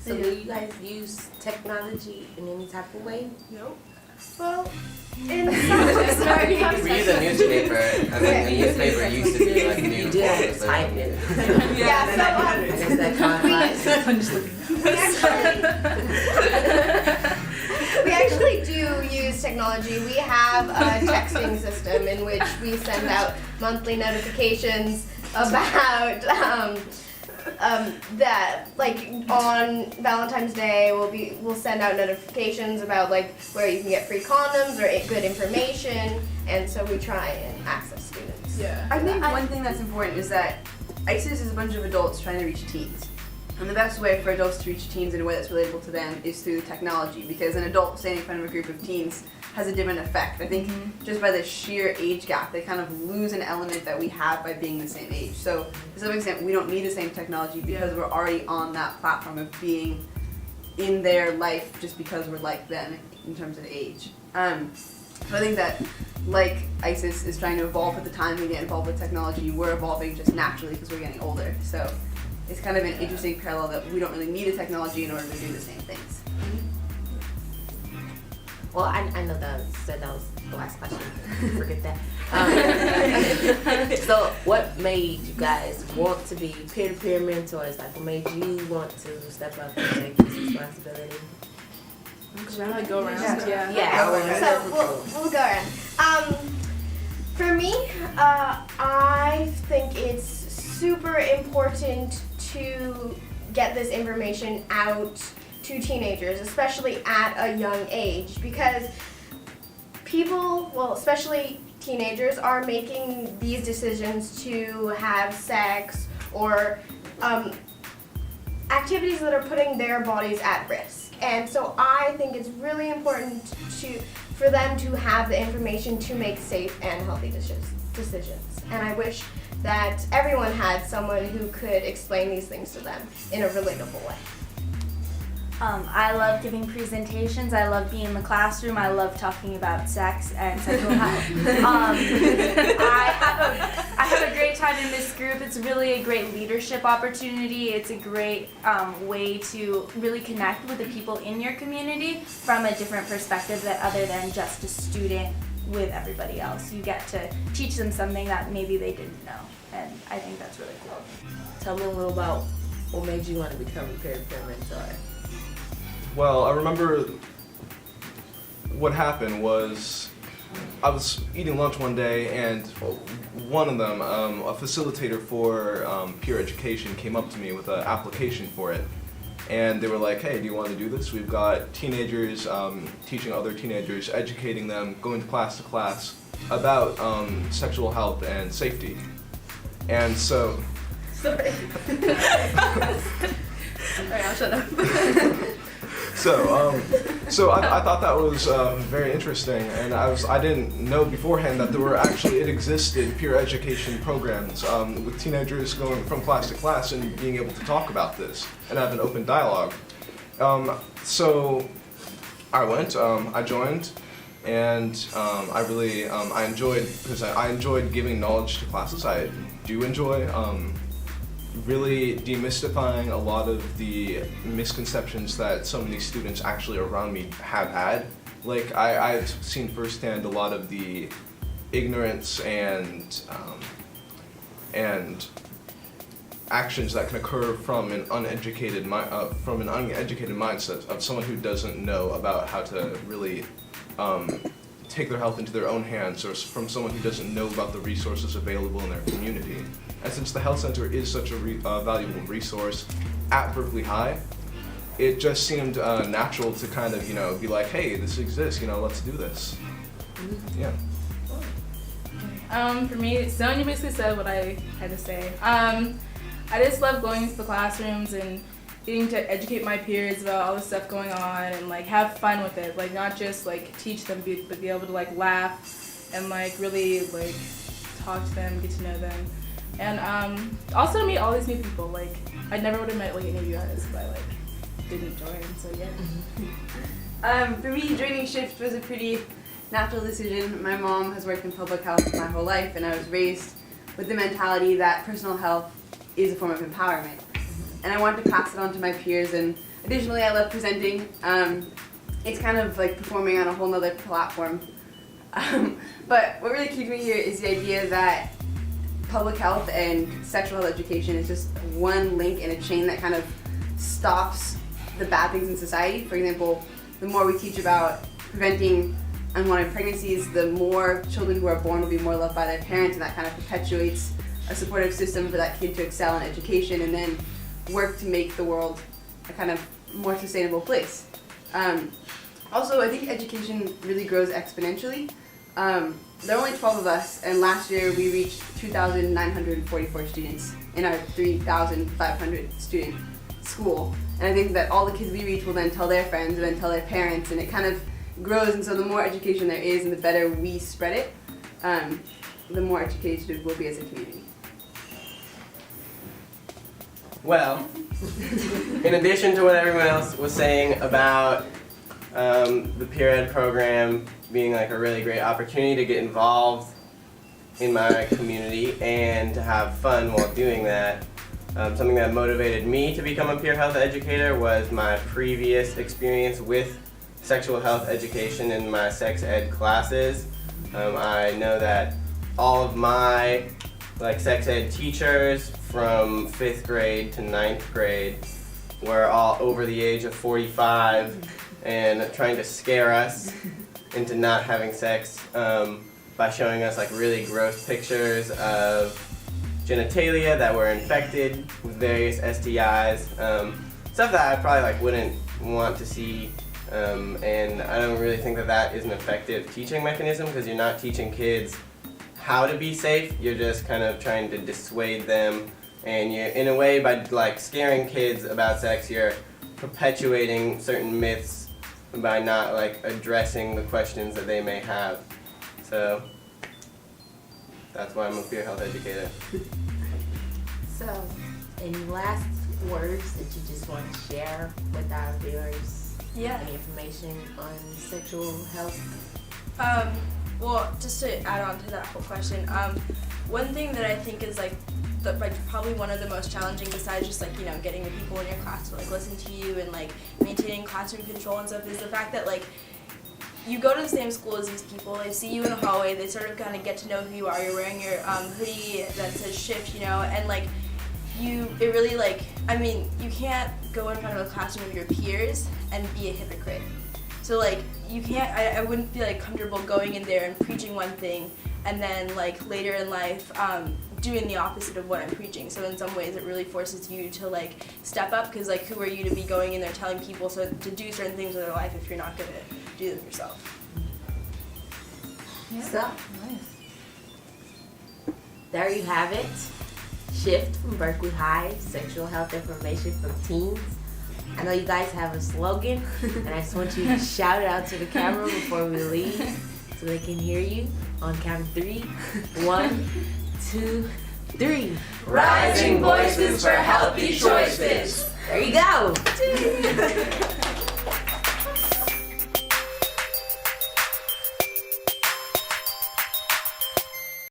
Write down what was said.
So do you guys use technology in any type of way? Nope. Well, in some ways, We use a newspaper, and then the newspaper used to be like You new do have to books. type it. yeah, so I guess that qualifies. we actually do use technology. We have a texting system in which we send out monthly notifications about that, like on Valentine's Day, we'll send out notifications about like where you can get free condoms or good information, and so we try and access students. Yeah. I think one thing that's important is that ISIS is a bunch of adults trying to reach teens. And the best way for adults to reach teens in a way that's relatable to them is through technology, because an adult standing in front of a group of teens has a different effect. I think just by the sheer age gap, they kind of lose an element that we have by being the same age. So to some extent, we don't need the same technology because we're already on that platform of being in their life just because we're like them in terms of age. So I think that like ISIS is trying to evolve at the time we get involved with technology, we're evolving just naturally because we're getting older. So it's kind of an interesting parallel that we don't really need a technology in order to do the same things. Well, I know that was the last question. Forget that. So what made you guys want to be peer-to-peer mentors? Like, what made you want to step up and take this responsibility? Because we're like go around. Yeah. So we'll go around. For me, I think it's super important to get this information out to teenagers, especially at a young age, because people, well, especially teenagers, are making these decisions to have sex or activities that are putting their bodies at risk. And so I think it's really important for them to have the information to make safe and healthy decisions. And I wish that everyone had someone who could explain these things to them in a relatable way. I love giving presentations. I love being in the classroom. I love talking about sex and sexual health. I have a great time in this group. It's really a great leadership opportunity. It's a great way to really connect with the people in your community from a different perspective that other than just a student with everybody else. You get to teach them something that maybe they didn't know, and I think that's really cool. Tell me a little about what made you want to become a peer-to-peer mentor. Well, I remember what happened was I was eating lunch one day, and one of them, a facilitator for peer education, came up to me with an application for it. And they were like, hey, do you want to do this? We've got teenagers teaching other teenagers, educating them, going to class about sexual health and safety. And so... Sorry. Alright, I'll shut up. So I thought that was very interesting, and I didn't know beforehand that it existed peer education programs with teenagers going from class to class and being able to talk about this and have an open dialogue. So I went, I joined, and I really I enjoyed giving knowledge to classes. I do enjoy really demystifying a lot of the misconceptions that some of these students actually around me have had. Like, I've seen firsthand a lot of the ignorance and actions that can occur from an uneducated mindset of someone who doesn't know about how to really take their health into their own hands, or from someone who doesn't know about the resources available in their community. And since the health center is such a valuable resource at Berkeley High, it just seemed natural to kind of, be like, hey, this exists, let's do this. Yeah. For me, Sonia basically said what I had to say. I just love going into the classrooms and getting to educate my peers about all the stuff going on and like have fun with it. Like not just like teach them, but be able to like laugh and like really like talk to them, get to know them. And also meet all these new people. Like I never would have met like any of you guys if I like didn't join. So yeah. For me, joining SHIFT was a pretty natural decision. My mom has worked in public health my whole life, and I was raised with the mentality that personal health is a form of empowerment. And I wanted to pass it on to my peers, and Additionally, I love presenting. It's kind of like performing on a whole nother platform. But what really keeps me here is the idea that public health and sexual health education is just one link in a chain that kind of stops the bad things in society. For example, the more we teach about preventing unwanted pregnancies, the more children who are born will be more loved by their parents, and that kind of perpetuates a supportive system for that kid to excel in education and then work to make the world a kind of more sustainable place. Also, I think education really grows exponentially. There are only 12 of us, and last year we reached 2,944 students in our 3,500 student school. And I think that all the kids we reach will then tell their friends and then tell their parents, and it kind of grows. And so the more education there is and the better we spread it, the more educated we'll be as a community. Well, in addition to what everyone else was saying about the peer ed program being like a really great opportunity to get involved in my community and to have fun while doing that, something that motivated me to become a peer health educator was my previous experience with sexual health education in my sex ed classes. I know that all of my sex ed teachers from 5th grade to 9th grade were all over the age of 45 and trying to scare us into not having sex by showing us really gross pictures of genitalia that were infected with various STIs, stuff that I probably wouldn't want to see, and I don't really think that that is an effective teaching mechanism, because you're not teaching kids how to be safe, you're just kind of trying to dissuade them, and you're, in a way, by scaring kids about sex, you're perpetuating certain myths by not addressing the questions that they may have. So that's why I'm a peer health educator. So, any last words that you just want to share with our viewers? Yeah. Any information on sexual health? Well, just to add on to that whole question, one thing that I think is probably one of the most challenging, besides just getting the people in your class to listen to you and maintaining classroom control and stuff, is the fact that you go to the same school as these people. They see you in the hallway. They sort of kind of get to know who you are. You're wearing your hoodie that says SHIFT, and it really you can't go in front of a classroom of your peers and be a hypocrite. So you can't. I wouldn't be comfortable going in there and preaching one thing, and then later in life doing the opposite of what I'm preaching. So in some ways, it really forces you to step up, because who are you to be going in there telling people to do certain things in their life if you're not going to do them yourself? Yeah. So, there you have it. SHIFT from Berkeley High, sexual health information for teens. I know you guys have a slogan, and I just want you to shout it out to the camera before we leave so they can hear you on count of 3. 1, 2, 3. Rising voices for healthy choices. There you go.